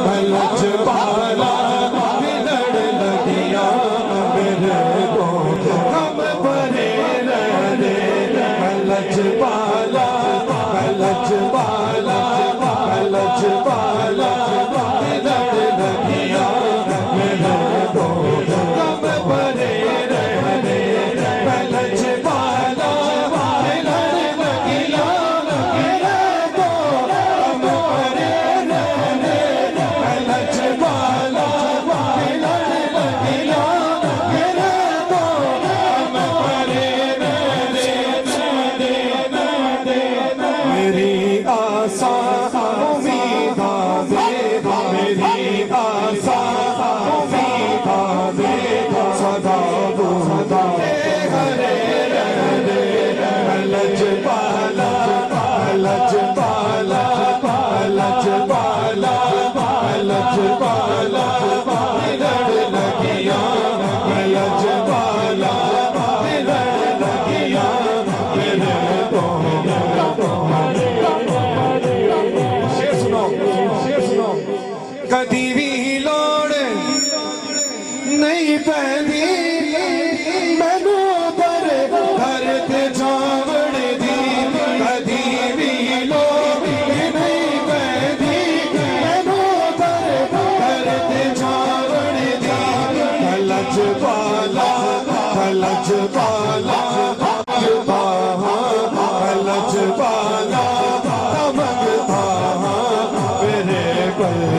लजपाला लड़ लगिया मेरे को हम परे रहने लजपाला लजपाला लजपाला लड़ लगिया मेरे को हम परे रहने लजपाला लड़ लगिया मेरे को हम परे रहने लजपाला लड़ लगिया मेरे को हम परे रहने मेरी आशा उम्मीदा दे मेरी आशा उम्मीदा दे सदा बुदा हरे रहने लजपाला लजपाला लजपाला लजपाला लड़ लगिया लजपाला लड़ लगिया मेरे को कदी भी लोड़ नहीं पैदी मैनू पर घर ते जावड़ दी कदी भी लोड़ नहीं पैदी मैनू पर घर ते जावड़ दी लजपाला लजपाला लजपाला तमक था मेरे पर